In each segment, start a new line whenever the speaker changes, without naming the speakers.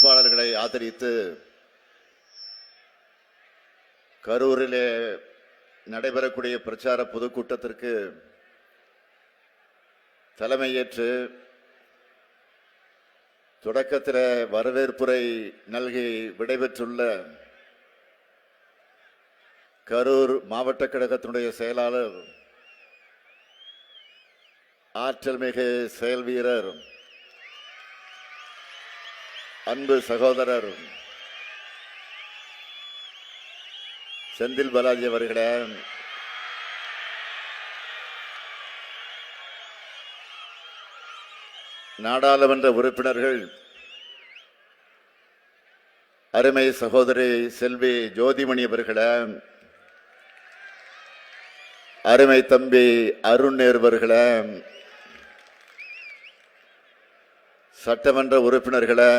வேட்பாளர்களை ஆதரித்து கரூரிலே நடைபெறக்கூடிய பிரச்சார பொதுக்கூட்டத்திற்கு தலைமையேற்று தொடக்கத்தில் வரவேற்புரை நல்கி விடைபெற்றுள்ள கரூர் மாவட்ட கழகத்தினுடைய செயலாளர், ஆற்றல் மிகு செயல் வீரர், அன்பு சகோதரர் செந்தில் பாலாஜி அவர்களே, நாடாளுமன்ற உறுப்பினர்கள் அருமை சகோதரி செல்வி ஜோதிமணி அவர்களே, அருமை தம்பி அருண் அவர்களே, சட்டமன்ற உறுப்பினர்களே,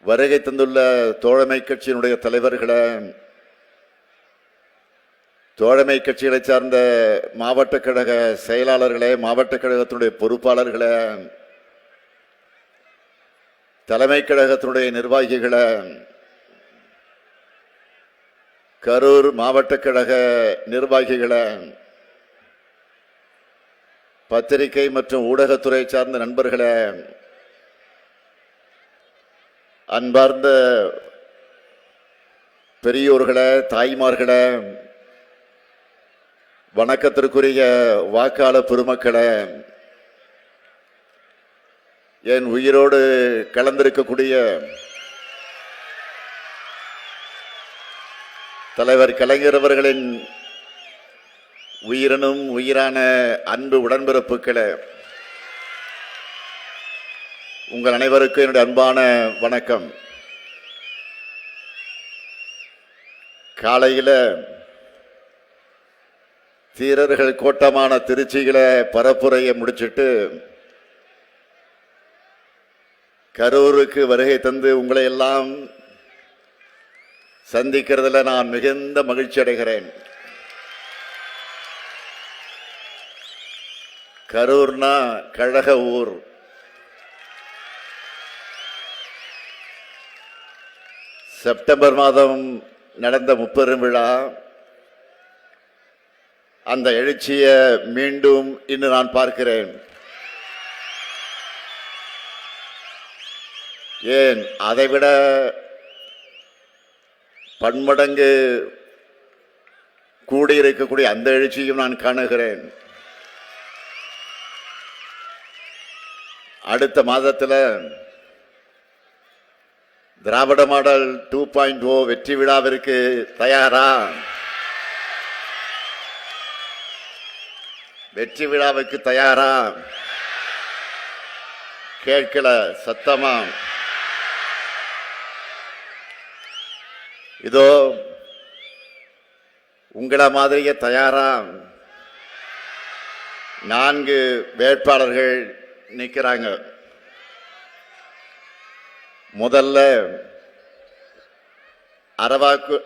வருகை தந்துள்ள தோழமை கட்சியினுடைய தலைவர்களே, தோழமை கட்சிகளை சார்ந்த மாவட்ட கழக செயலாளர்களே, மாவட்ட கழகத்தினுடைய பொறுப்பாளர்களே, தலைமை கழகத்தினுடைய நிர்வாகிகளே, கரூர் மாவட்ட கழக நிர்வாகிகளே, பத்திரிகை மற்றும் ஊடகத்துறை சார்ந்த நண்பர்களே, அன்பார்ந்த பெரியோர்களே, தாய்மார்களே, வணக்கத்திற்குரிய வாக்காளர் பெருமக்களே, என் உயிரோடு கலந்திருக்கக்கூடிய தலைவர் கலைஞர் அவர்களின் உயிரினும் உயிரான அன்பு உடன்பிறப்புகளே, உங்கள் அனைவருக்கும் என்னுடைய அன்பான வணக்கம். காலையில் தீரர்கள் கோட்டமான திருச்சியில பரப்புரையை முடிச்சுட்டு கரூருக்கு வருகை தந்து உங்களை எல்லாம் சந்திக்கிறதுல நான் மிகுந்த மகிழ்ச்சி அடைகிறேன். கரூர்னா கழக ஊர். செப்டம்பர் மாதம் நடந்த முப்பெரும் விழா, அந்த எழுச்சியை மீண்டும் இன்று நான் பார்க்கிறேன். ஏன் அதைவிட பன்மடங்கு கூடியிருக்கக்கூடிய அந்த எழுச்சியும் நான் காணுகிறேன். அடுத்த மாதத்தில் திராவிட மாடல் 2.0 வெற்றி விழாவிற்கு தயாரா? வெற்றி விழாவுக்கு தயாரா? கேட்கல சத்தமா? இதோ உங்கள மாதிரியே தயாரா? 4 வேட்பாளர்கள் நிற்கிறாங்க. முதல்ல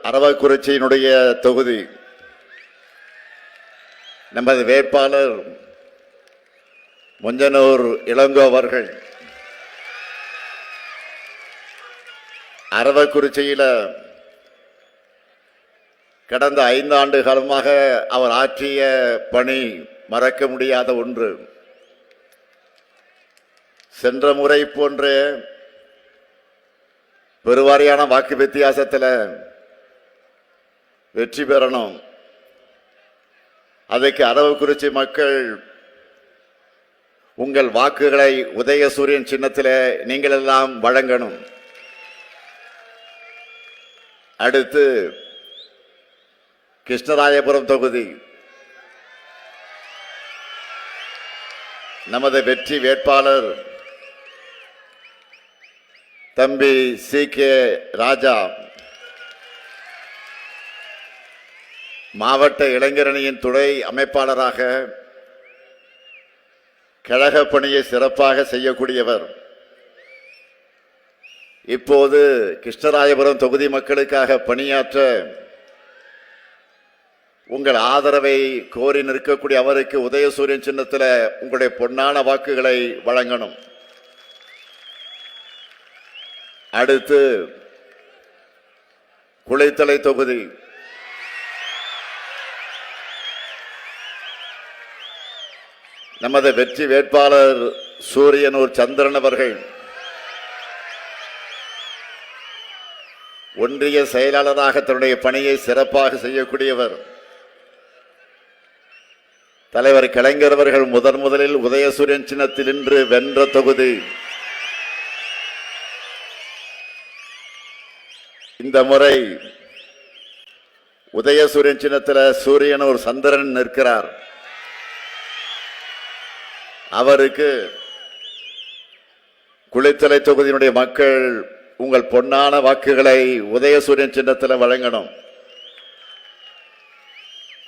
அரவக்குறிச்சியினுடைய தொகுதி நமது வேட்பாளர் முஞ்சனூர் இளங்கோ அவர்கள். அரவக்குறிச்சியில் கடந்த 5 ஆண்டு காலமாக அவர் ஆற்றிய பணி மறக்க முடியாத ஒன்று. சென்ற முறை போன்ற பெருவாரியான வாக்கு வித்தியாசத்தில் வெற்றி பெறணும். அதற்கு அரவக்குறிச்சி மக்கள் உங்கள் வாக்குகளை உதயசூரியன் சின்னத்தில் நீங்கள் எல்லாம் வழங்கணும். அடுத்து கிருஷ்ணராயபுரம் தொகுதி நமது வெற்றி வேட்பாளர் தம்பி CK ராஜா மாவட்ட இளைஞரணியின் துணை அமைப்பாளராக கழக பணியை சிறப்பாக செய்யக்கூடியவர். இப்போது கிருஷ்ணராயபுரம் தொகுதி மக்களுக்காக பணியாற்ற உங்கள் ஆதரவை கோரி நிற்கக்கூடிய அவருக்கு உதயசூரியன் சின்னத்தில் உங்களுடைய பொன்னான வாக்குகளை வழங்கணும். அடுத்து குளித்தலை தொகுதி நமது வெற்றி வேட்பாளர் சூரியனூர் சந்திரன் அவர்கள் ஒன்றிய செயலாளராக தன்னுடைய பணியை சிறப்பாக செய்யக்கூடியவர். தலைவர் கலைஞர் அவர்கள் முதலில் உதயசூரியன் சின்னத்தில் நின்று வென்ற தொகுதி. இந்த முறை உதயசூரியன் சின்னத்தில் சூரியனூர் சந்திரன் நிற்கிறார். அவருக்கு குளித்தலை தொகுதியினுடைய மக்கள் உங்கள் பொன்னான வாக்குகளை உதயசூரியன் சின்னத்தில் வழங்கணும்.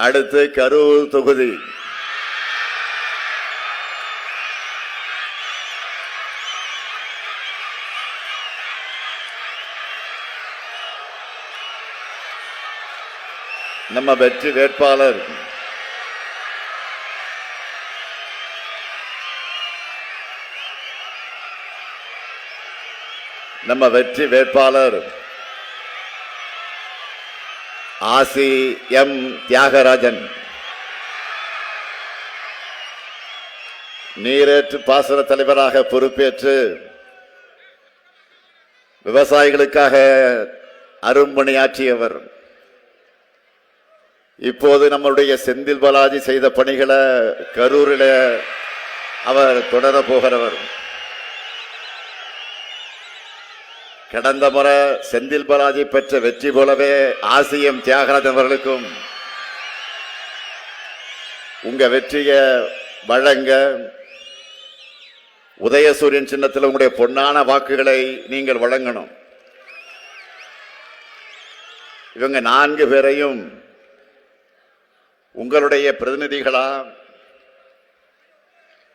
அடுத்து கரூர் தொகுதி. நம்ம வெற்றி வேட்பாளர் ஆசி எம் தியாகராஜன் நீரேற்று பாசன தலைவராக பொறுப்பேற்று விவசாயிகளுக்காக அரும்பணியாற்றியவர். இப்போது நம்முடைய செந்தில் பாலாஜி செய்த பணிகளை கரூரில் அவர் தொடர போகிறவர். கடந்த முறை செந்தில் பாலாஜி பெற்ற வெற்றி போலவே ஆசியம் தியாகராஜன் அவர்களுக்கும் உங்க வெற்றியை வழங்க உதயசூரியன் சின்னத்தில் உங்களுடைய பொன்னான வாக்குகளை நீங்கள் வழங்கணும். இவங்க 4 பேரையும் உங்களுடைய பிரதிநிதிகளா,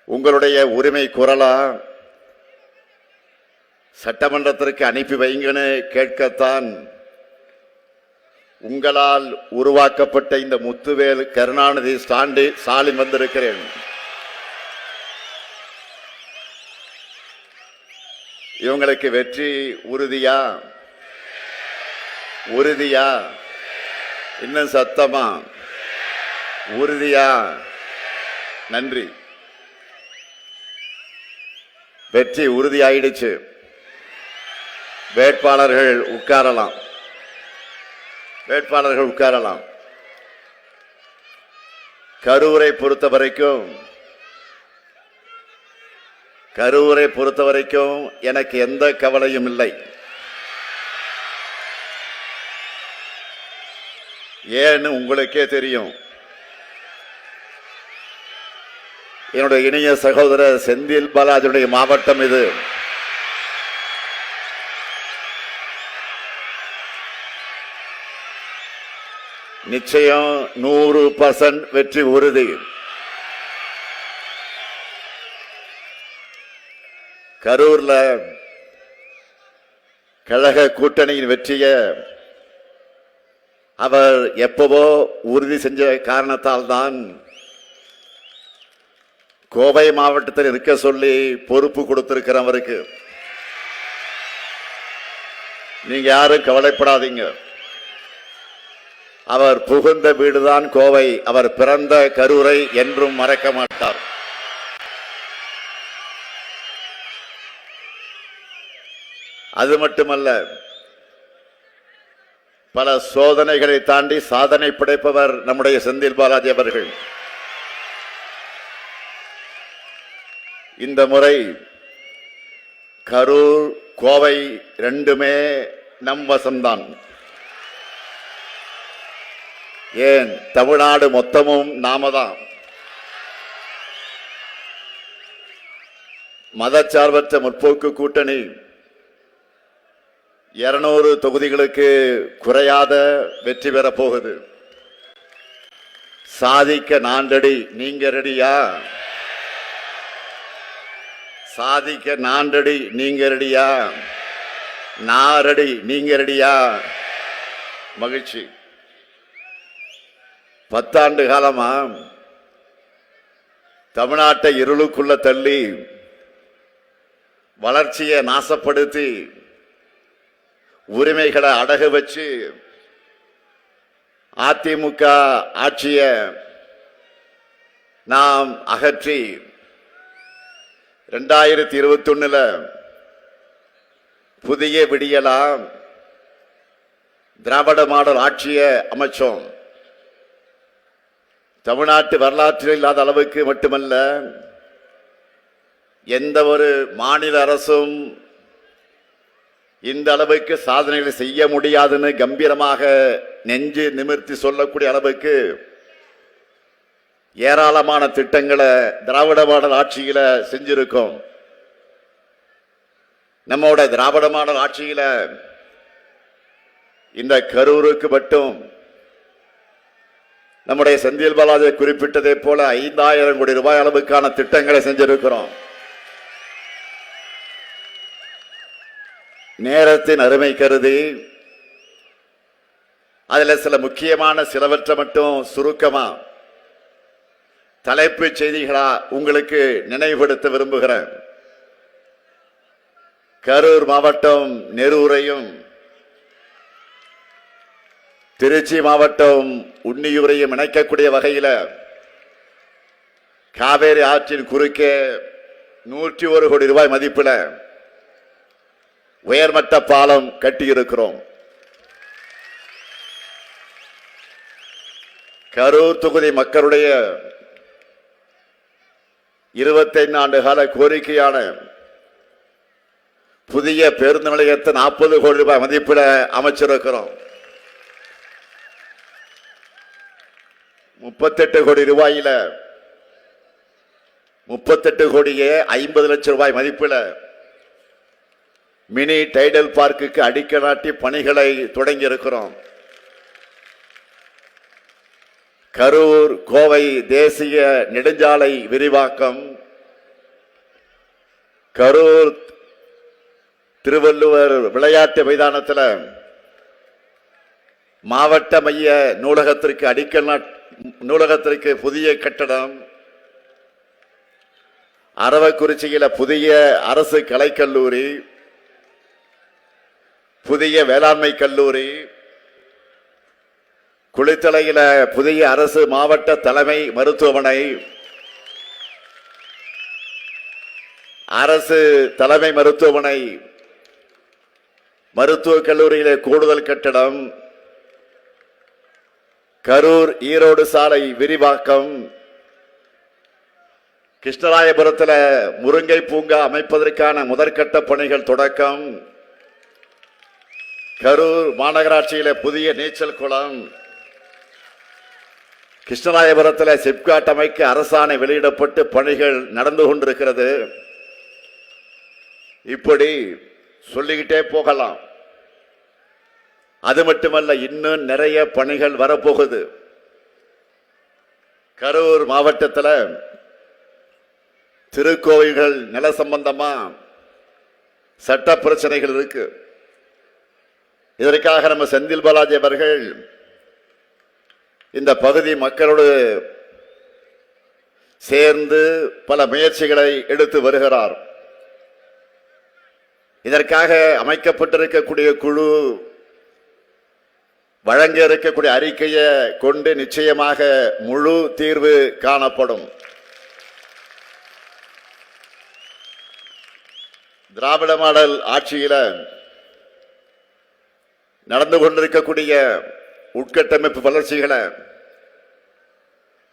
உங்களுடைய உரிமை குரலா சட்டமன்றத்திற்கு அனுப்பி வைங்கன்னு கேட்கத்தான் உங்களால் உருவாக்கப்பட்ட இந்த முத்துவேல் கருணாநிதி ஸ்டாலின் வந்திருக்கிறேன். இவங்களுக்கு வெற்றி உறுதியா? இன்னும் சத்தமா? உறுதியா? நன்றி. வெற்றி உறுதியாயிடுச்சு. வேட்பாளர்கள் உட்காரலாம். கரூரை பொறுத்த வரைக்கும் எனக்கு எந்த கவலையும் இல்லை. ஏன்னு உங்களுக்கே தெரியும். என்னுடைய இணைய சகோதரர் செந்தில் பாலாஜியுடைய மாவட்டம் இது. நிச்சயம் 100% வெற்றி உறுதி. கரூர்ல கழக கூட்டணியின் வெற்றியை அவர் எப்பவோ உறுதி செஞ்ச காரணத்தால் தான் கோவை மாவட்டத்தில் இருக்க சொல்லி பொறுப்பு கொடுத்திருக்கிறவருக்கு. நீங்க யாரும் கவலைப்படாதீங்க. அவர் புகுந்த வீடுதான் கோவை. அவர் பிறந்த கரூரை என்றும் மறக்க மாட்டார். அது மட்டுமல்ல, பல சோதனைகளை தாண்டி சாதனை படைப்பவர் நம்முடைய செந்தில் பாலாஜி அவர்கள். இந்த முறை கரூர் கோவை 2மே நம் வசம்தான். ஏன், தமிழ்நாடு மொத்தமும் நாமதான். மதச்சார்பற்ற முற்போக்கு கூட்டணி 200 தொகுதிகளுக்கு குறையாத வெற்றி பெற போகுது. சாதிக்க நான் ரெடி, நீங்க ரெடியா? சாதிக்க நான் ரெடி, நீங்க ரெடியா? நான் ரெடி, நீங்க ரெடியா? மகிழ்ச்சி. 10 ஆண்டு காலமா தமிழ்நாட்டை இருளுக்குள்ள தள்ளி வளர்ச்சியை நாசப்படுத்தி உரிமைகளை அடகு வச்சு அதிமுக ஆட்சிய நாம் அகற்றி 2021 புதிய விடியலாம் திராவிட மாடல் ஆட்சியை அமைச்சோம். தமிழ்நாட்டு வரலாற்றில் இல்லாத அளவுக்கு மட்டுமல்ல, எந்த ஒரு மாநில அரசும் இந்த அளவுக்கு சாதனைகளை செய்ய முடியாதுன்னு கம்பீரமாக நெஞ்சு நிமிர்த்தி சொல்லக்கூடிய அளவுக்கு ஏராளமான திட்டங்களை திராவிட மாடல் ஆட்சியில செஞ்சிருக்கோம். நம்மோட திராவிட மாடல் ஆட்சியில இந்த கரூருக்கு மட்டும் நம்முடைய செந்தில் பாலாஜி குறிப்பிட்டதை போல 5000 கோடி ரூபாய் அளவுக்கான திட்டங்களை செஞ்சிருக்கிறோம். நேரத்தின் அருமை கருதி அதுல சில முக்கியமான சிலவற்றை மட்டும் சுருக்கமா தலைப்புச் செய்திகளா உங்களுக்கு நினைவுபடுத்த விரும்புகிறேன். கரூர் மாவட்டம் நெரூரையும் திருச்சி மாவட்டம் உன்னியூரையும் இணைக்கக்கூடிய வகையில் காவேரி ஆற்றின் குறுக்கே 101 கோடி ரூபாய் மதிப்பில் உயர்மட்ட பாலம் கட்டியிருக்கிறோம். கரூர் தொகுதி மக்களுடைய 25 ஆண்டு கால கோரிக்கையான புதிய பேருந்து நிலையத்தை 40 கோடி ரூபாய் மதிப்பில் அமைச்சிருக்கிறோம். 38 கோடி ரூபாயில 38 கோடியே 50 லட்சம் ரூபாய் மதிப்பில் மினி டைடல் பார்க்குக்கு அடிக்கல் நாட்டி பணிகளை தொடங்கி இருக்கிறோம். கரூர் கோவை தேசிய நெடுஞ்சாலை விரிவாக்கம், கரூர் திருவள்ளுவர் விளையாட்டு மைதானத்தில் மாவட்ட மைய நூலகத்திற்கு புதிய கட்டடம், அரவக்குறிச்சியில புதிய அரசு கலைக்கல்லூரி, புதிய வேளாண்மை கல்லூரி, குளித்தலையில புதிய அரசு மாவட்ட தலைமை மருத்துவமனை, அரசு தலைமை மருத்துவமனை, மருத்துவக் கல்லூரியிலே கூடுதல் கட்டடம், கரூர் ஈரோடு சாலை விரிவாக்கம், கிருஷ்ணராயபுரத்தில் முருங்கை பூங்கா அமைப்பதற்கான முதற்கட்ட பணிகள் தொடக்கம், கரூர் மாநகராட்சியில புதிய நீச்சல் குளம், கிருஷ்ணராயபுரத்தில் சிப்காட் அமைக்க அரசாணை வெளியிடப்பட்டு பணிகள் நடந்து கொண்டிருக்கிறது. இப்படி சொல்லிக்கிட்டே போகலாம். அது மட்டுமல்ல, இன்னும் நிறைய பணிகள் வரப்போகுது. கரூர் மாவட்டத்தில் திருக்கோவில்கள் நில சம்பந்தமா சட்ட பிரச்சனைகள் இருக்கு. இதற்காக நம்ம செந்தில் பாலாஜி அவர்கள் இந்த பகுதி மக்களோடு சேர்ந்து பல முயற்சிகளை எடுத்து வருகிறார். இதற்காக அமைக்கப்பட்டிருக்கக்கூடிய குழு வழங்க இருக்கக்கூடிய அறிக்கையை கொண்டு நிச்சயமாக முழு தீர்வு காணப்படும். திராவிட மாடல் ஆட்சியில நடந்து கொண்டிருக்கக்கூடிய உட்கட்டமைப்பு வளர்ச்சிகளை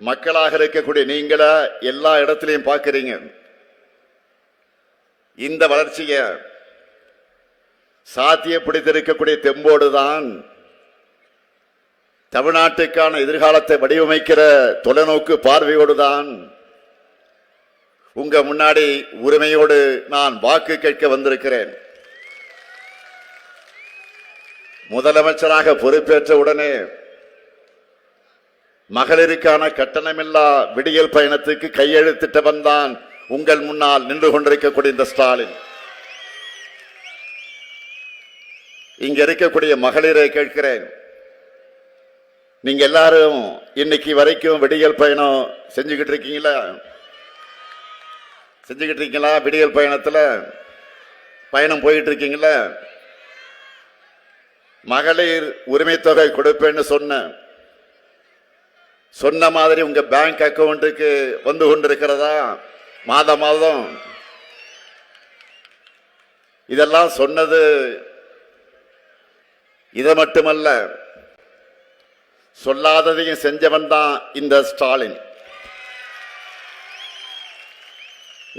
மக்களாக இருக்கக்கூடிய நீங்கள எல்லா இடத்திலையும் பார்க்கிறீங்க. இந்த வளர்ச்சியை சாத்தியப்படுத்தியிருக்கக்கூடிய தெம்போடுதான் தமிழ்நாட்டுக்கான எதிர்காலத்தை வடிவமைக்கிற தொலைநோக்கு பார்வையோடுதான் உங்க முன்னாடி உரிமையோடு நான் வாக்கு கேட்க வந்திருக்கிறேன். முதலமைச்சராக பொறுப்பேற்ற உடனே மகளிருக்கான கட்டணமில்லா விடியல் பயணத்துக்கு கையெழுத்திட்டவன் தான் உங்கள் முன்னால் நின்று கொண்டிருக்கக்கூடிய இந்த ஸ்டாலின். இங்க இருக்கக்கூடிய மகளிரை கேட்கிறேன், நீங்க எல்லாரும் இன்னைக்கு வரைக்கும் விடியல் பயணம் செஞ்சுக்கிட்டு இருக்கீங்களா? விடியல் பயணத்துல பயணம் போயிட்டு இருக்கீங்களா? மகளிர் உரிமை தொகை கொடுப்பேன்னு சொன்ன மாதிரி உங்க பேங்க் அக்கவுண்ட்டுக்கு வந்து கொண்டிருக்கிறதா? மாதம் மாதம் இதெல்லாம் சொன்னது இதை மட்டுமல்ல, சொல்லாததையும் செஞ்சவன் தான் இந்த ஸ்டாலின்.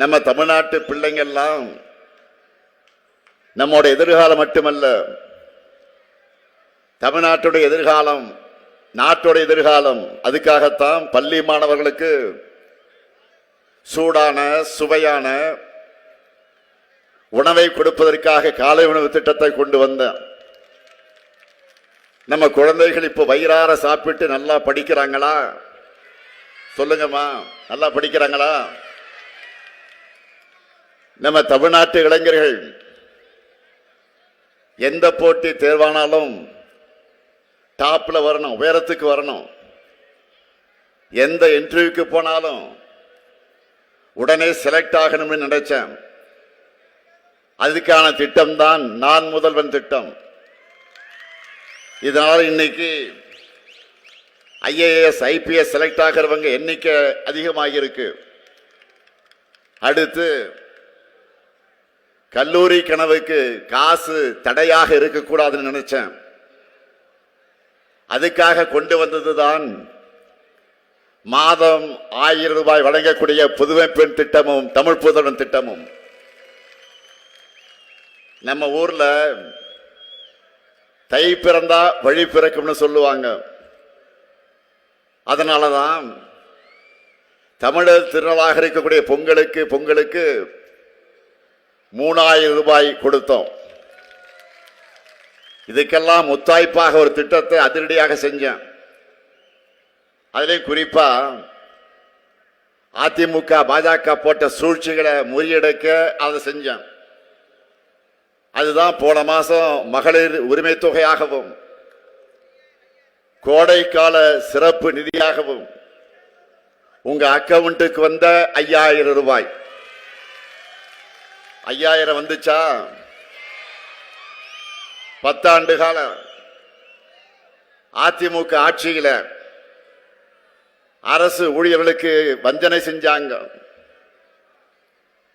நம்ம தமிழ்நாட்டு பிள்ளைங்கள்லாம் நம்மோட எதிர்காலம் மட்டுமல்ல, தமிழ்நாட்டுடைய எதிர்காலம், நாட்டோட எதிர்காலம். அதுக்காகத்தான் பள்ளி மாணவர்களுக்கு சூடான சுவையான உணவை கொடுப்பதற்காக காலை உணவு திட்டத்தை கொண்டு வந்தேன். நம்ம குழந்தைகள் இப்போ வயிறார சாப்பிட்டு நல்லா படிக்கிறாங்களா? சொல்லுங்கம்மா, நல்லா படிக்கிறாங்களா? நம்ம தமிழ்நாட்டு இளைஞர்கள் எந்த போட்டி தேர்வானாலும் டாப்ல வரணும், உயரத்துக்கு வரணும். எந்த இன்டர்வியூக்கு போனாலும் உடனே செலக்ட் ஆகணும்னு நினைச்சேன். அதுக்கான திட்டம் தான் நான் முதல்வன் திட்டம். இதனால இன்னைக்கு IAS IPS செலக்ட் ஆகிறவங்க எண்ணிக்கை அதிகமாக இருக்கு. அடுத்து கல்லூரி கனவுக்கு காசு தடையாக இருக்கக்கூடாதுன்னு நினைச்சேன். அதுக்காக கொண்டு வந்ததுதான் மாதம் 1000 ரூபாய் வழங்கக்கூடிய புதுமை பெண் திட்டமும் தமிழ் புதல்வன் திட்டமும். நம்ம ஊர்ல தை பிறந்தா வழி பிறக்கும்னு சொல்லுவாங்க. அதனாலதான் தமிழர் திருநாளாக இருக்கக்கூடிய பொங்கலுக்கு 3000 ரூபாய் கொடுத்தோம். இதுக்கெல்லாம் முத்தாய்ப்பாக ஒரு திட்டத்தை அதிரடியாக செஞ்சேன். அதிலே குறிப்பா அதிமுக பாஜக போட்ட சூழ்ச்சிகளை முறியடிக்க அதை செஞ்சேன். அதுதான் போன மாசம் மகளிர் உரிமை தொகையாகவும் கோடைக்கால சிறப்பு நிதியாகவும் உங்க அக்கவுண்ட்டுக்கு வந்த 5000 ரூபாய். 5000 வந்துச்சா? 10 ஆண்டு கால அதிமுக ஆட்சியில அரசு ஊழியர்களுக்கு வஞ்சனை செஞ்சாங்க.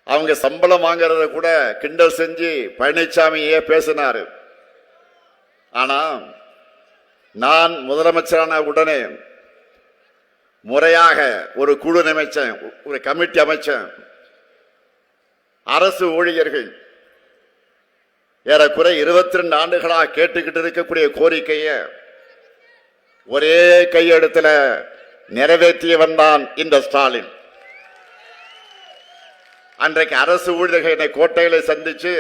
அவங்க சம்பளம் வாங்கறத கூட கிண்டல் செஞ்சு பழனிசாமியே பேசினாரு. ஆனா நான் முதலமைச்சரான உடனே முறையாக ஒரு குழு அமைச்சேன், ஒரு கமிட்டி அமைச்சேன். அரசு ஊழியர்கள் ஏறக்குறை 22 ஆண்டுகளாக கேட்டுக்கிட்டு இருக்கக்கூடிய கோரிக்கையை ஒரே கையெழுத்துல நிறைவேற்றியவன் தான் இந்த ஸ்டாலின். அன்றைக்கு அரசு ஊழியர்கள் என்னை கோட்டையில சந்திச்சு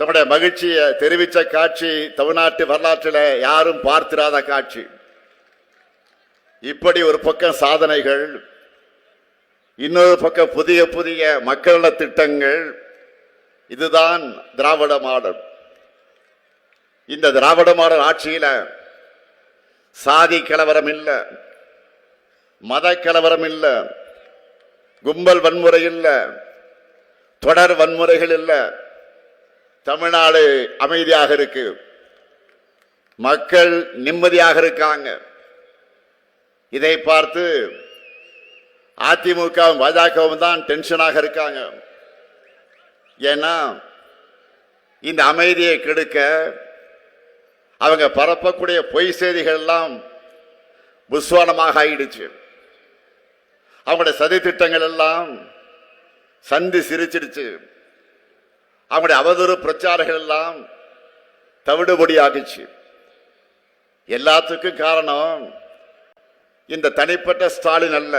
தன்னுடைய மகிழ்ச்சியை தெரிவித்த காட்சி தமிழ்நாட்டு வரலாற்றில் யாரும் பார்த்திராத காட்சி. இப்படி ஒரு பக்கம் சாதனைகள், இன்னொரு பக்கம் புதிய புதிய மக்கள திட்டங்கள். இதுதான் திராவிட மாடல். இந்த திராவிட மாடல் ஆட்சியில சாதி கலவரம் இல்ல, மத கலவரம் இல்ல, கும்பல் வன்முறை இல்ல, தொடர் வன்முறைகள் இல்ல. தமிழ்நாடு அமைதியாக இருக்கு, மக்கள் நிம்மதியாக இருக்காங்க. இதை பார்த்து அதிமுகவும் பாஜகவும் தான் டென்ஷனாக இருக்காங்க. ஏன்னா இந்த அமைதியை கெடுக்க அவங்க பரப்பக்கூடிய பொய் செய்திகள் எல்லாம் புஸ்வானமாக ஆயிடுச்சு. அவங்களுடைய சதி திட்டங்கள் எல்லாம் சந்தி சிரிச்சிடுச்சு. அவங்களுடைய அவதூறு பிரச்சாரங்கள் எல்லாம் தவிடுபடி ஆகிச்சு. எல்லாத்துக்கும் காரணம் இந்த தனிப்பட்ட ஸ்டாலின் அல்ல,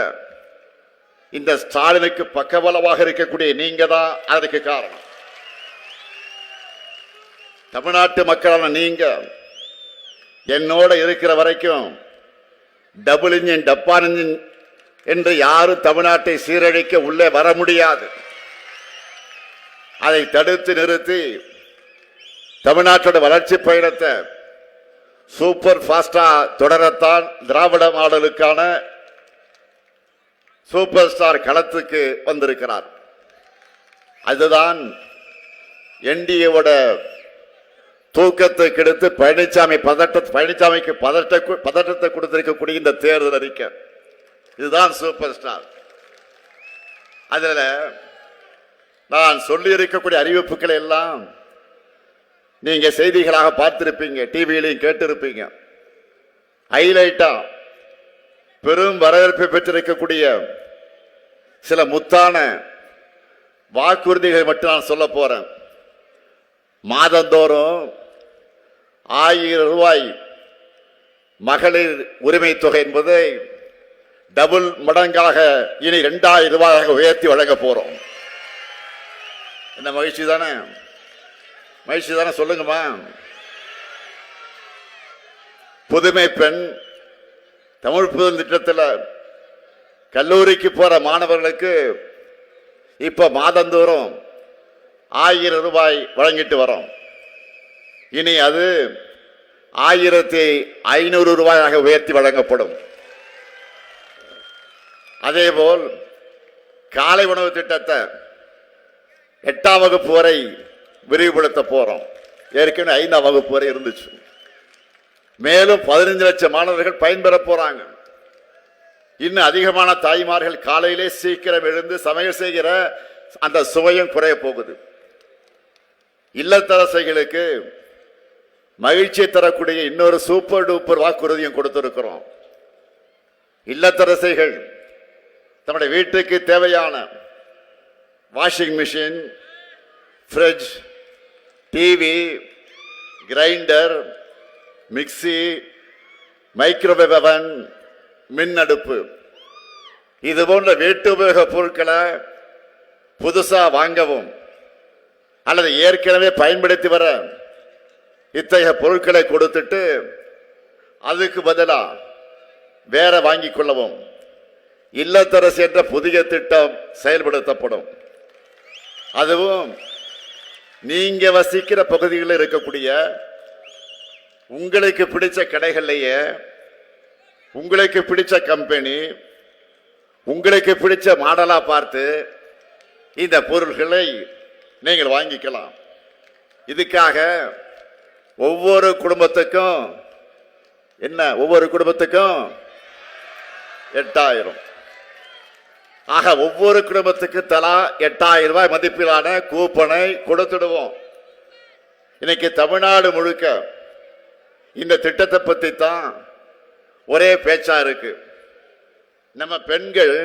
இந்த ஸ்டாலினுக்கு பக்கபலமாக இருக்கக்கூடிய நீங்க தான் அதற்கு காரணம். தமிழ்நாட்டு மக்களான நீங்க என்னோட இருக்கிற வரைக்கும் டபுள் இன்ஜின் டப்பான் இன்ஜின் என்று யாரும் தமிழ்நாட்டை சீரழிக்க உள்ளே வர முடியாது. அதை தடுத்து நிறுத்தி தமிழ்நாட்டோட வளர்ச்சி பயணத்தை சூப்பர் பாஸ்டா தொடரத்தான் திராவிட மாடலுக்கான சூப்பர் ஸ்டார் களத்துக்கு வந்திருக்கிறார். அதுதான் என்டிஏவோட தூக்கத்தை கெடுத்து பழனிசாமிக்கு பதட்டத்தை கொடுத்திருக்கக்கூடிய இந்த தேர்தல் அறிக்கை இதுதான் சூப்பர் ஸ்டார். அதுல நான் சொல்லி இருக்கக்கூடிய அறிவிப்புகளை எல்லாம் நீங்க செய்திகளாக பார்த்திருப்பீங்க, டிவியிலையும் கேட்டிருப்பீங்க. ஹைலைட்டா பெரும் வரவேற்பை பெற்றிருக்கக்கூடிய சில முத்தான வாக்குறுதிகளை மட்டும் நான் சொல்ல போறேன். மாதந்தோறும் 1000 ரூபாய் மகளிர் உரிமை தொகை என்பதை டபுள் மடங்காக இனி 2000 ரூபாயாக உயர்த்தி வழங்க போறோம். என்ன மகிழ்ச்சி தானே? மகிழ்ச்சி தானே? சொல்லுங்கம்மா. புதுமை பெண் தமிழ் புதல் திட்டத்தில் கல்லூரிக்கு போற மாணவர்களுக்கு இப்ப மாதந்தோறும் 1000 ரூபாய் வழங்கிட்டு வரோம். இனி அது 1500 ரூபாயாக உயர்த்தி வழங்கப்படும். அதேபோல் காலை உணவு திட்டத்தை 8ஆம் வகுப்பு வரை விரிவுபடுத்த போறோம். ஏற்கனவே 5ஆம் வகுப்பு வரை இருந்துச்சு. மேலும் 15 லட்சம் மாணவர்கள் பயன்பெற போறாங்க. இன்னும் அதிகமான தாய்மார்கள் காலையிலே சீக்கிரம் எழுந்து சமையல் செய்கிற அந்த சுவையும் குறைய போகுது. இல்லத்தரசைகளுக்கு மகிழ்ச்சி தரக்கூடிய இன்னொரு சூப்பர் டூப்பர் வாக்குறுதியும் கொடுத்திருக்கிறோம். இல்லத்தரசைகள் தம்முடைய வீட்டுக்கு தேவையான washing machine, fridge, TV, grinder, mixie, microwave அவன், மின் அடுப்பு இது போன்ற வீட்டு உபயோக பொருட்களை புதுசா வாங்கவும் அல்லது ஏற்கனவே பயன்படுத்தி வர இத்தகைய பொருட்களை கொடுத்துட்டு அதுக்கு பதிலா வேற வாங்கிக் கொள்ளவும் இல்லத்தரசு என்ற புதிய திட்டம் செயல்படுத்தப்படும். அதுவும் நீங்க வசிக்கிற பகுதிகளில் இருக்கக்கூடிய உங்களுக்கு பிடிச்ச கடைகள்லயே உங்களுக்கு பிடிச்ச கம்பெனி உங்களுக்கு பிடிச்ச மாடலா பார்த்து இந்த பொருட்களை நீங்கள் வாங்கிக்கலாம். இதுக்காக ஒவ்வொரு குடும்பத்துக்கும் 8000. ஆக ஒவ்வொரு குடும்பத்துக்கு தலா 8000 ரூபாய் மதிப்பிலான கூப்பனை கொடுத்துடுவோம். இன்னைக்கு தமிழ்நாடு முழுக்க இந்த திட்டத்தை பத்தி தான் ஒரே பேச்சா இருக்கு. நம்ம பெண்கள்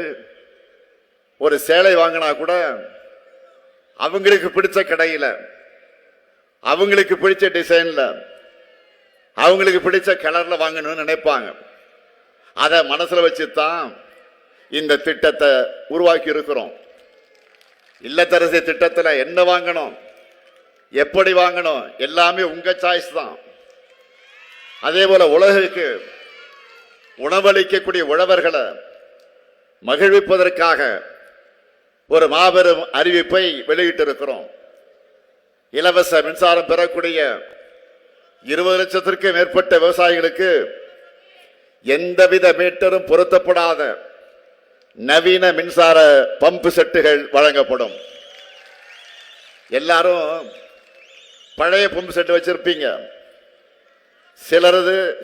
ஒரு சேலை வாங்கினா கூட அவங்களுக்கு பிடிச்ச கடையில அவங்களுக்கு பிடிச்ச டிசைன்ல அவங்களுக்கு பிடிச்ச கலர்ல வாங்கணும்னு நினைப்பாங்க. அதை மனசுல வச்சுதான் இந்த திட்டத்தை உருவாக்கி இருக்கிறோம். இல்லத்தரசி திட்டத்தில் என்ன வாங்கணும், எப்படி வாங்கணும் எல்லாமே உங்க சாய்ஸ் தான். அதே போல உலகுக்கு உணவளிக்கக்கூடிய உழவர்களை மகிழ்விப்பதற்காக ஒரு மாபெரும் அறிவிப்பை வெளியிட்டு இருக்கிறோம். இலவச மின்சாரம் பெறக்கூடிய 20 லட்சத்திற்கு மேற்பட்ட விவசாயிகளுக்கு எந்தவித மீட்டரும் பொருத்தப்படாத நவீன மின்சார பம்பு செட்டுகள் வழங்கப்படும். எல்லாரும் பழைய பம்பு செட்டு வச்சிருப்பீங்க.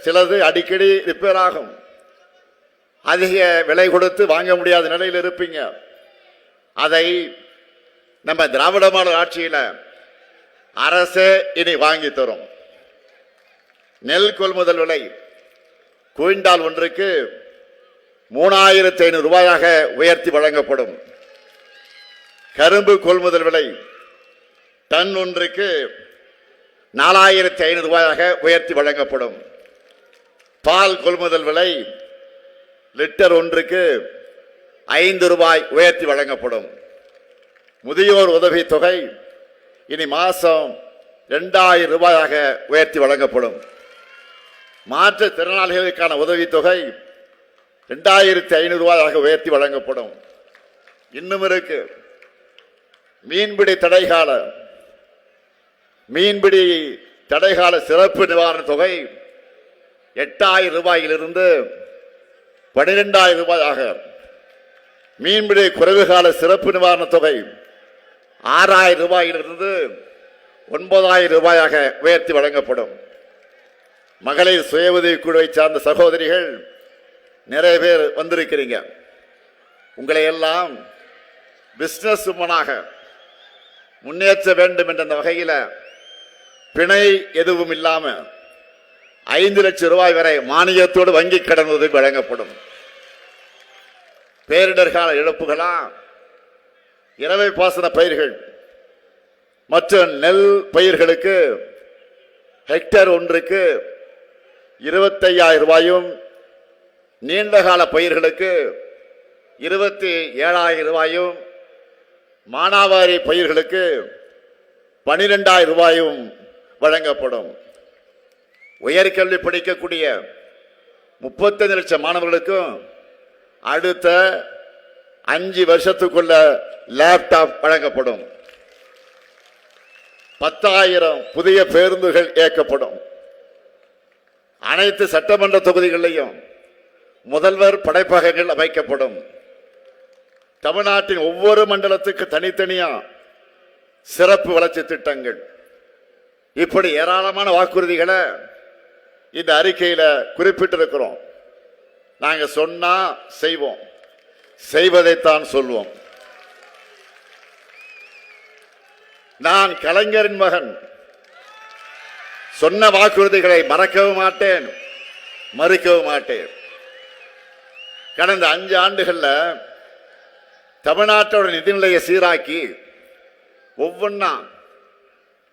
சிலது அடிக்கடி ரிப்பேர் ஆகும். அதிக விலை கொடுத்து வாங்க முடியாத நிலையில் இருப்பீங்க. அதை நம்ம திராவிட மாடல் ஆட்சியில் அரசே இனி வாங்கி தரும். நெல் கொள்முதல் விலை குவிண்டால் ஒன்றுக்கு 3500 ரூபாயாக உயர்த்தி வழங்கப்படும். கரும்பு கொள்முதல் விலை டன் ஒன்றுக்கு 4500 ரூபாயாக உயர்த்தி வழங்கப்படும். பால் கொள்முதல் விலை லிட்டர் ஒன்றுக்கு 5 ரூபாய் உயர்த்தி வழங்கப்படும். முதியோர் உதவி தொகை இனி மாசம் 2000 ரூபாயாக உயர்த்தி வழங்கப்படும். மாற்றுத்திறனாளிகளுக்கான உதவித்தொகை 2500 ரூபாயாக உயர்த்தி வழங்கப்படும். இன்னும் இருக்கு மீன்பிடி தடைகால சிறப்பு நிவாரண தொகை 8000 ரூபாயிலிருந்து 12000 ரூபாயாக, மீன்பிடி குறைவு கால சிறப்பு நிவாரண தொகை 6000 ரூபாயிலிருந்து 9,000 ரூபாயாக உயர்த்தி வழங்கப்படும். மகளிர் சுய உதவி குழுவை சார்ந்த சகோதரிகள் நிறைய பேர் வந்திருக்கிறீங்க. உங்களை எல்லாம் பிசினஸ் உமனாக முன்னேற்ற வேண்டும் என்ற வகையில் பிணை எதுவும் இல்லாம 5 லட்சம் ரூபாய் வரை மானியத்தோடு வங்கி கடன் உதவி வழங்கப்படும். பேரிடர்கால இழப்புகளா, இரவை பாசன பயிர்கள் மற்றும் நெல் பயிர்களுக்கு ஹெக்டேர் ஒன்றுக்கு 25,000 ரூபாயும், நீண்டகால பயிர்களுக்கு 27,000 ரூபாயும், மானாவாரி பயிர்களுக்கு 12,000 ரூபாயும் வழங்கப்படும். உயர்கல்வி படிக்கக்கூடிய 35 லட்சம் மாணவர்களுக்கும் அடுத்த 5 வருஷத்துக்குள்ள லேப்டாப் வழங்கப்படும். 10,000 புதிய பேருந்துகள் இயக்கப்படும். அனைத்து சட்டமன்ற தொகுதிகளிலும் முதல்வர் படைப்பகங்கள் அமைக்கப்படும். தமிழ்நாட்டின் ஒவ்வொரு மண்டலத்துக்கு தனித்தனியா சிறப்பு வளர்ச்சி திட்டங்கள், இப்படி ஏராளமான வாக்குறுதிகளை இந்த அறிக்கையில குறிப்பிட்டிருக்கிறோம். நாங்க சொன்னா செய்வோம், செய்வதைத்தான் சொல்வோம். நான் கலைஞரின் மகன், சொன்ன வாக்குறுதிகளை மறக்கவும் மாட்டேன், மறுக்கவும் மாட்டேன். கடந்த 5 ஆண்டுகள்ல தமிழ்நாட்டோட நிதிநிலையை சீராக்கி ஒவ்வொன்னா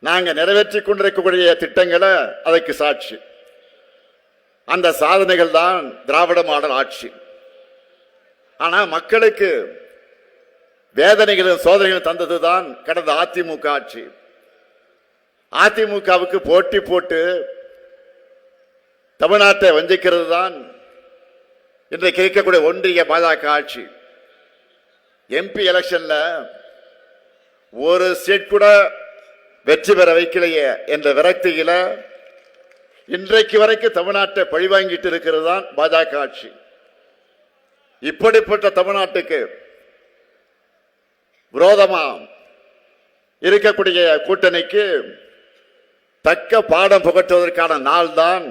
நாங்க நிறைவேற்றிக் கொண்டிருக்கக்கூடிய திட்டங்களை அதற்கு சாட்சி. அந்த சாதனைகள் தான் திராவிட மாடல் ஆட்சி. ஆனா மக்களுக்கு வேதனைகளும் சோதனைகளும் தந்ததுதான் கடந்த அதிமுக ஆட்சி. அதிமுகவுக்கு போட்டி போட்டு தமிழ்நாட்டை வஞ்சிக்கிறது தான் இன்றைக்கு இருக்கக்கூடிய ஒன்றிய பாஜக ஆட்சி. எம்பி எலெக்ஷன்ல ஒரு சீட் கூட வெற்றி பெற வைக்கலையே என்ற விரக்தியில இன்றைக்கு வரைக்கும் தமிழ்நாட்டை பழிவாங்கிட்டு இருக்கிறது தான் பாஜக ஆட்சி. இப்படிப்பட்ட தமிழ்நாட்டுக்கு விரோதமா இருக்கக்கூடிய கூட்டணிக்கு தக்க பாடம் புகட்டுவதற்கான நாள் தான்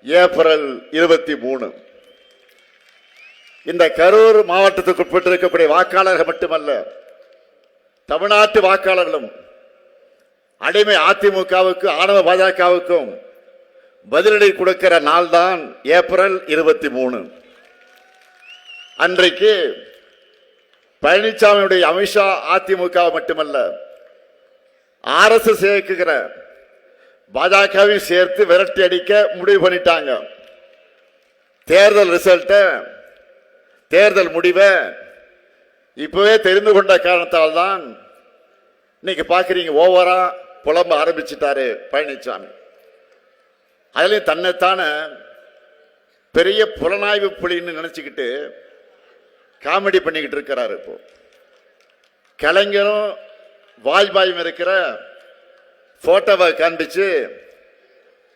ஏப்ரல் 23. இந்த கரூர் மாவட்டத்துக்கு உட்பட்டிருக்கக்கூடிய வாக்காளர்கள் மட்டுமல்ல, தமிழ்நாட்டு வாக்காளர்களும் அடிமை அதிமுகவுக்கு ஆணவ பாஜகவுக்கும் பதிலடி கொடுக்கிற நாள் தான் ஏப்ரல் 23. அன்றைக்கு பழனிசாமியுடைய அமித்ஷா அதிமுக மட்டுமல்ல, RSS இயக்குகிற பாஜகவை சேர்த்து விரட்டி அடிக்க முடிவு பண்ணிட்டாங்க. தேர்தல் ரிசல்ட், தேர்தல் முடிவை இப்பவே தெரிந்து கொண்ட காரணத்தால் தான் இன்னைக்கு பாக்குறீங்க ஓவரா புலம்ப ஆரம்பிச்சிட்டாரு பழனிசாமி. அதுலயும் தன்னைத்தான பெரிய புலனாய்வு புலின்னு நினைச்சுக்கிட்டு காமெடி பண்ணிக்கிட்டு இருக்கிறாரு. இப்போ கலைஞரும் வாஜ்பாயும் இருக்கிற போட்டோவை காண்பிச்சு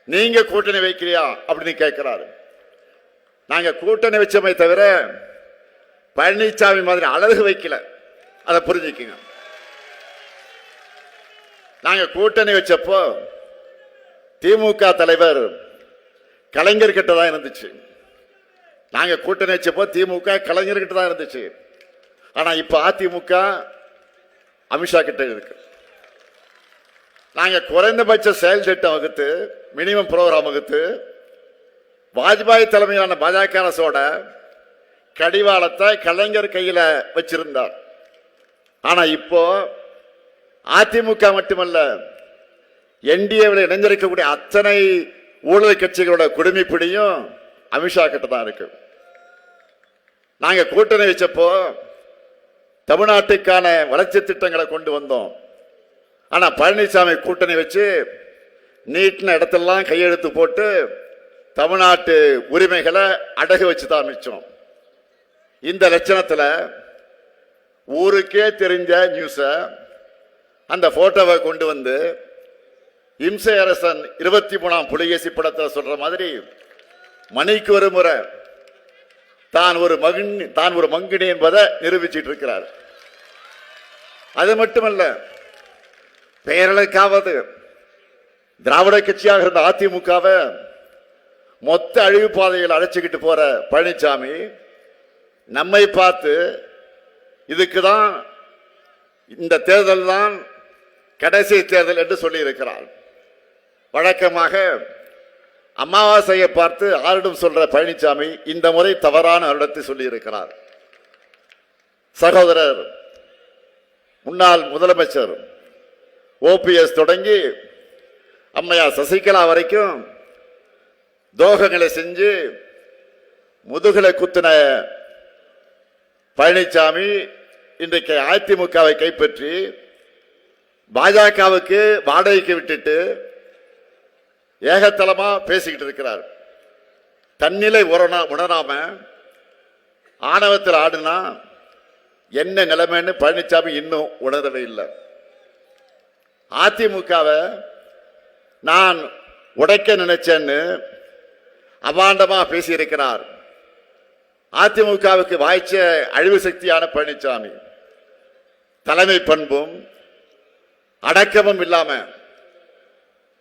நீங்க கூட்டணி வைக்கிறியா அப்படின்னு கேட்கிறாரு. நாங்க கூட்டணி வச்சமை தவிர பழனிசாமி மாதிரி அழகு வைக்கல, அதை புரிஞ்சுக்குங்க. நாங்க கூட்டணி வச்சப்போ திமுக தலைவர் கலைஞர் கிட்ட தான் இருந்துச்சு. நாங்க கூட்டணி வச்சப்போ திமுக கலைஞர் கிட்ட தான் இருந்துச்சு. ஆனா இப்ப அதிமுக அமித்ஷா கிட்ட இருக்கு. நாங்க குறைந்தபட்ச செயல் திட்டம் வகுத்து, மினிமம் ப்ரோக்ராம் வகுத்து, வாஜ்பாய் தலைமையிலான பாஜக அரசோட கடிவாளத்தை கலைஞர் கையில வச்சிருந்தார். ஆனா இப்போ அதிமுக மட்டுமல்ல, என்டிஏவில் இணைஞ்சிருக்கக்கூடிய அத்தனை ஊழல் கட்சிகளோட குடுமிப்பிடியும் அமித்ஷா கிட்ட தான் இருக்கு. நாங்க கூட்டணி வச்சப்போ தமிழ்நாட்டுக்கான வளர்ச்சி திட்டங்களை கொண்டு வந்தோம். ஆனா பழனிசாமி கூட்டணி வச்சு நீட்டின இடத்தெல்லாம் கையெழுத்து போட்டு தமிழ்நாட்டு உரிமைகளை அடகு வச்சு தான் மிச்சம். இந்த லட்சணத்துல ஊருக்கே தெரிஞ்ச நியூஸ அந்த போட்டோவை கொண்டு வந்து இம்சை அரசன் 23ஆம் புலிகேசி படத்தை சொல்ற மாதிரி மணிக்கு ஒரு முறை தான் ஒரு மங்கினி என்பதை நிரூபிச்சிட்டு இருக்கிறார். அது மட்டுமல்ல, பெயர்களுக்காவது திராவிட கட்சியாக இருந்த அதிமுகவை மொத்த அழிவு பாதையில் அழைச்சிக்கிட்டு போற பழனிசாமி நம்மை பார்த்து இதுக்குதான் இந்த தேர்தல் தான் கடைசி தேர்தல் என்று சொல்லி இருக்கிறார். வழக்கமாக அமாவாசையை பார்த்து ஆரிடம் சொல்ற பழனிசாமி இந்த முறை தவறான வருடத்தை சொல்லி இருக்கிறார். சகோதரர் முன்னாள் முதலமைச்சர் ஓபிஎஸ் தொடங்கி அம்மையார் சசிகலா வரைக்கும் துரோகங்களை செஞ்சு முதுகலை குத்தின பழனிசாமி இன்றைக்கு அதிமுகவை கைப்பற்றி பாஜகவுக்கு வாடகைக்கு விட்டுட்டு ஏகத்தலமா பேசிக்கிட்டு இருக்கிறார். தன்னிலை உணராம ஆணவத்தில் ஆடுனா என்ன நிலைமைன்னு பழனிசாமி இன்னும் உணரவே இல்லை. அதிமுகவை நான் உடைக்க நினைச்சேன்னு அபாண்டமா பேசியிருக்கிறார். அதிமுகவுக்கு வாய்ச்ச அழிவு சக்தியான பழனிசாமி தலைமை பண்பும் அடக்கமும் இல்லாம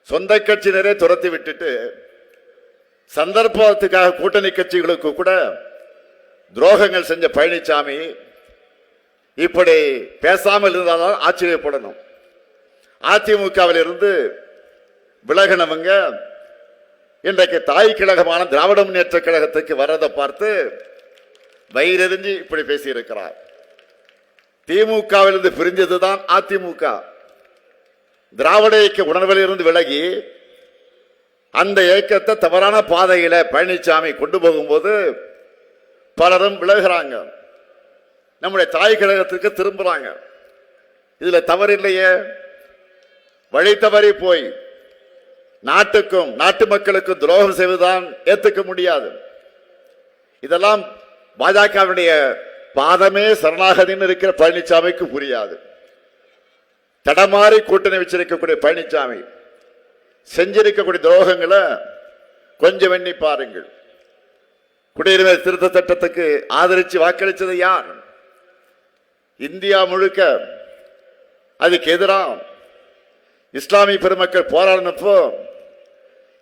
சொந்த கட்சியினரே துரத்தி விட்டுட்டு சந்தர்ப்பத்துக்காக கூட்டணி கட்சிகளுக்கு கூட துரோகங்கள் செஞ்ச பழனிசாமி இப்படி பேசாமல் இருந்தால்தான் ஆச்சரியப்படணும். அதிமுகவில் இருந்து விலகினவங்க இன்றைக்கு தாய் கழகமான திராவிட முன்னேற்ற கழகத்துக்கு வர்றதை பார்த்து வயிறெறிஞ்சு இப்படி பேசியிருக்கிறார். திமுகவிலிருந்து பிரிஞ்சதுதான் அதிமுக. திராவிட இயக்க உணர்வில் இருந்து விலகி அந்த இயக்கத்தை தவறான பாதையில பழனிசாமி கொண்டு போகும்போது பலரும் விலகுறாங்க, நம்முடைய தாய் கழகத்துக்கு திரும்புறாங்க. இதுல தவறில்லையே. வழி தவறி போய் நாட்டுக்கும் நாட்டு மக்களுக்கும் துரோகம் செய்வதுதான் ஏற்றுக்க முடியாது. இதெல்லாம் பாஜகவுடைய பாதமே சரணாகதின்னு இருக்கிற பழனிசாமிக்கு புரியாது. தடமாறி கூட்டணி வச்சிருக்கக்கூடிய பழனிசாமி செஞ்சிருக்கக்கூடிய துரோகங்களை கொஞ்சம் எண்ணி பாருங்கள். குடியுரிமை திருத்த சட்டத்துக்கு ஆதரித்து வாக்களித்தது யார்? இந்தியா முழுக்க அதுக்கு எதிராக இஸ்லாமிய பெருமக்கள் போராடினப்போ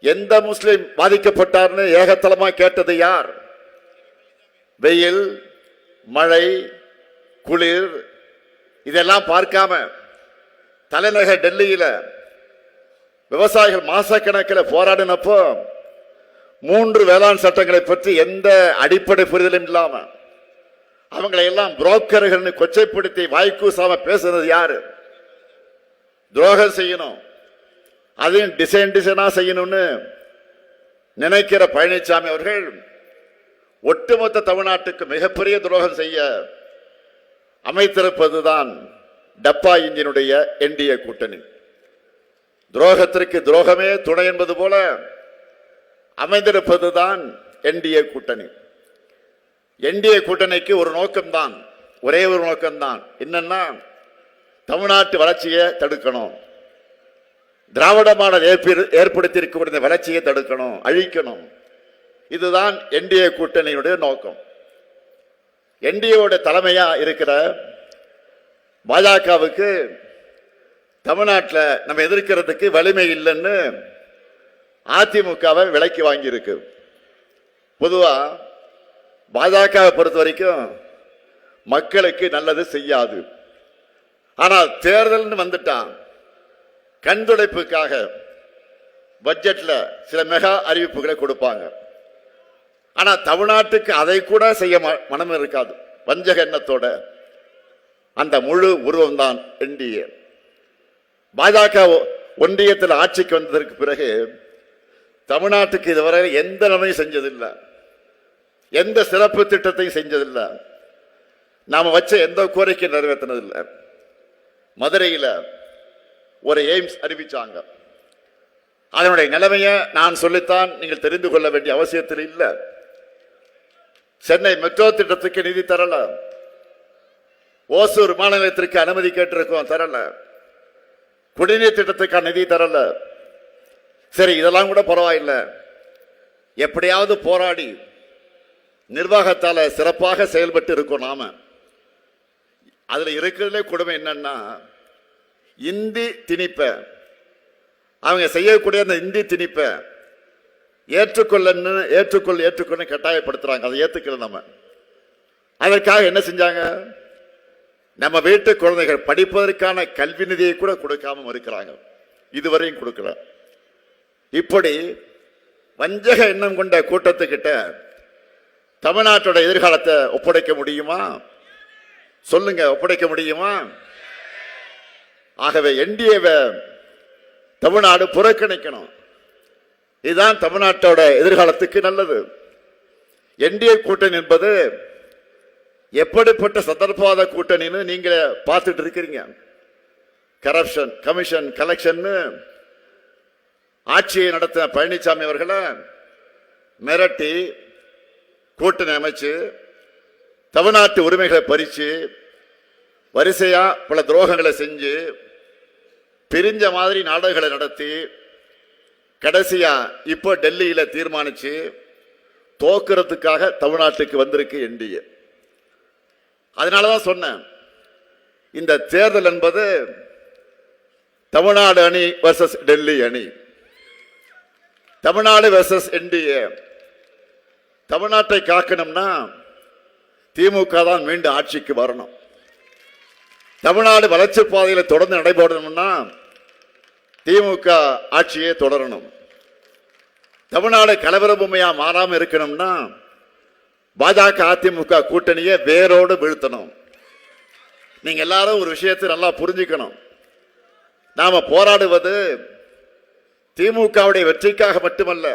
எந்த முஸ்லிம் பாதிக்கப்பட்டார்னு ஏகத்தலமா கேட்டது யார்? வெயில், மழை, குளிர் இதெல்லாம் பார்க்காம தலைநகர் டெல்லியில விவசாயிகள் மாசக்கணக்கில் போராடினப்போ 3 வேளாண் சட்டங்களை பற்றி எந்த அடிப்படை புரிதலும் இல்லாம அவங்களை எல்லாம் புரோக்கர்கள் கொச்சைப்படுத்தி வாய்க்கூசாம பேசுறது யாரு? துரோகம் செய்யணும், அதையும் டிசைனா செய்யணும்னு நினைக்கிற பழனிசாமி அவர்கள் ஒட்டுமொத்த தமிழ்நாட்டுக்கு மிகப்பெரிய துரோகம் செய்ய அமைத்திருப்பதுதான் டப்பா இன்ஜினுடைய என்டிஏ கூட்டணி. துரோகத்திற்கு துரோகமே துணை என்பது போல அமைந்திருப்பதுதான் என்டிஏ கூட்டணி. என்டிஏ கூட்டணிக்கு ஒரு நோக்கம்தான், ஒரே ஒரு நோக்கம்தான். என்னன்னா தமிழ்நாட்டு வளர்ச்சியை தடுக்கணும், திராவிட மாடல் ஏற்படுத்தியிருக்கக்கூடிய வளர்ச்சியை தடுக்கணும், அழிக்கணும். இதுதான் என்டிஏ கூட்டணியுடைய நோக்கம். என்டிஏவோட தலைமையா இருக்கிற பாஜகவுக்கு தமிழ்நாட்டில் நம்ம எதிர்க்கிறதுக்கு வலிமை இல்லைன்னு அதிமுகவை விலைக்கு வாங்கியிருக்கு. பொதுவா பாஜகவை பொறுத்த வரைக்கும் மக்களுக்கு நல்லது செய்யாது. ஆனால் தேர்தல்னு வந்துட்டான், கண்துடைப்புக்காக பட்ஜெட்ல சில மெகா அறிவிப்புகளை கொடுப்பாங்க. ஆனா தமிழ்நாட்டுக்கு அதை கூட செய்ய மனம் இருக்காது. வஞ்சக எண்ணத்தோட அந்த முழு உருவம் தான் என்டிஏ. பாஜக ஒன்றியத்தில் ஆட்சிக்கு வந்ததற்கு பிறகு தமிழ்நாட்டுக்கு இதுவரை எந்த நன்மையும் செஞ்சதில்லை, எந்த சிறப்பு திட்டத்தையும் செஞ்சதில்லை, நாம வச்ச எந்த கோரிக்கை நிறைவேற்றினதில்லை. மதுரையில் ஒரு எய்ம்ஸ் அறிவிச்சாங்க. அதனுடைய நிலைமையை நான் சொல்லித்தான் நீங்கள் தெரிந்து கொள்ள வேண்டிய அவசியத்தில் இல்லை. சென்னை மெட்ரோ திட்டத்துக்கு நிதி தரல, ஓசூர் விமான நிலையத்திற்கு அனுமதி கேட்டிருக்கோம், தரல. குடிநீர் திட்டத்துக்கான நிதி தரல. சரி, இதெல்லாம் கூட பரவாயில்லை, எப்படியாவது போராடி நிர்வாகத்தால சிறப்பாக செயல்பட்டு இருக்கோம் நாம. அதுல இருக்கிறதுலே கொடுமை என்னன்னா, இந்தி திணிப்ப, அவங்க செய்யக்கூடிய அந்த இந்தி திணிப்ப ஏற்றுக்கொள்ள கட்டாயப்படுத்துறாங்க. அதை ஏற்றுக்கல. நம்ம அதற்காக என்ன செஞ்சாங்க? நம்ம வீட்டு குழந்தைகள் படிப்பதற்கான கல்வி நிதியை கூட கொடுக்காம இருக்கிறாங்க. இதுவரையும் கொடுக்கல. இப்படி வஞ்சக எண்ணம் கொண்ட கூட்டத்துக்கிட்ட தமிழ்நாட்டோட எதிர்காலத்தை ஒப்படைக்க முடியுமா? சொல்லுங்க, ஒப்படைக்க முடியுமா? ஆகவே என்டிஏவை தமிழ்நாடு புறக்கணிக்கணும். இதுதான் தமிழ்நாட்டோட எதிர்காலத்துக்கு நல்லது. என்டிஏ கூட்டணி என்பது எப்படிப்பட்ட சந்தர்ப்பவாத கூட்டணின்னு நீங்க பார்த்துட்டு இருக்கிறீங்க. கரப்ஷன் கமிஷன் கலெக்ஷன் ஆட்சியை நடத்தின பழனிசாமி அவர்களை மிரட்டி கூட்டணி அமைச்சு தமிழ்நாட்டு உரிமைகளை பறிச்சு வரிசையா பல துரோகங்களை செஞ்சு பிரிஞ்ச மாதிரி நாடகங்களை நடத்தி கடைசியா இப்போ டெல்லியில தீர்மானிச்சு தோக்கிறதுக்காக தமிழ்நாட்டுக்கு வந்திருக்கு என்டிஏ. அதனாலதான் சொன்னேன், இந்த தேர்தல் என்பது தமிழ்நாடு அணி வர்சஸ் டெல்லி அணி, தமிழ்நாடு வர்சஸ் என்டிஏ. தமிழ்நாட்டை காக்கணும்னா திமுக தான் மீண்டும் ஆட்சிக்கு வரணும். தமிழ்நாடு வளர்ச்சி பாதையில் தொடர்ந்து நடைபெறணும்னா திமுக ஆட்சியே தொடரணும். தமிழ்நாடு கலவர பொம்மையா மாறாம இருக்கணும்னா பாஜக அதிமுக கூட்டணியை வேரோடு வீழ்த்தணும். நீங்க எல்லாரும் ஒரு விஷயத்தை நல்லா புரிஞ்சுக்கணும். நாம போராடுவது திமுகவுடைய வெற்றிக்காக மட்டுமல்ல,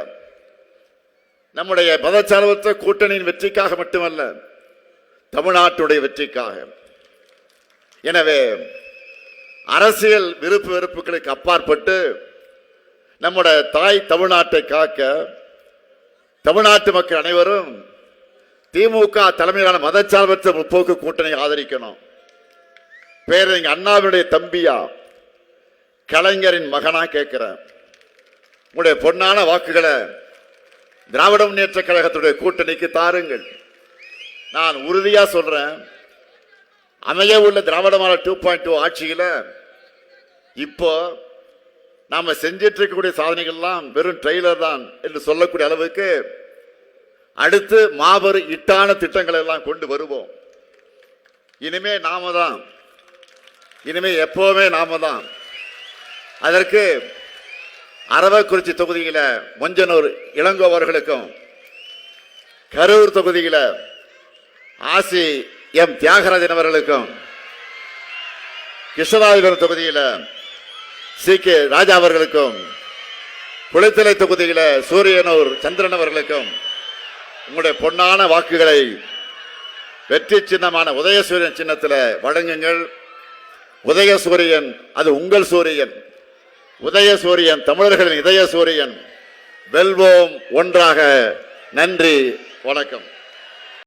நம்முடைய மதச்சார்பற்ற கூட்டணியின் வெற்றிக்காக மட்டுமல்ல, தமிழ்நாட்டுடைய வெற்றிக்காக. எனவே அரசியல் விருப்பு வெறுப்புகளுக்கு அப்பாற்பட்டு நம்முடைய தாய் தமிழ்நாட்டை காக்க தமிழ்நாட்டு மக்கள் அனைவரும் திமுக தலைமையிலான மதச்சார்பற்ற முற்போக்கு கூட்டணி ஆதரிக்கணும். பேரறிஞர் அண்ணாவினுடைய தம்பியா, கலைஞரின் மகனா கேட்கிறேன். உங்களுடைய பொன்னான வாக்குகளை திராவிட முன்னேற்ற கழகத்துடைய கூட்டணிக்கு தாருங்கள். நான் உறுதியா சொல்றேன், அமைய உள்ள திராவிட மாடல் 2.2 ஆட்சியில இப்போ நாம செஞ்சிட்டு இருக்கக்கூடிய சாதனைகள்லாம் வெறும் ட்ரெய்லர் தான் என்று சொல்லக்கூடிய அளவுக்கு அடுத்து மாபெரும் இட்டான திட்டங்களை எல்லாம் கொண்டு வருவோம். இனிமே நாம தான், இனிமே எப்பவுமே நாம தான். அதற்கு அரவக்குறிச்சி தொகுதியில மொஞ்சனூர் இளங்கோ அவர்களுக்கும், கரூர் தொகுதியில ஆசி எம் தியாகராஜன் அவர்களுக்கும், கிருஷ்ணராஜபுரம் தொகுதியில CK ராஜா அவர்களுக்கும், குளித்தலை தொகுதியில சூரியனூர் சந்திரன் அவர்களுக்கும் உங்களுடைய பொன்னான வாக்குகளை வெற்றி சின்னமான உதயசூரியன் சின்னத்தில் வழங்குங்கள். உதயசூரியன் அது உங்கள் சூரியன். உதயசூரியன் தமிழர்களின் இதய சூரியன். வெல்வோம் ஒன்றாக. நன்றி, வணக்கம்.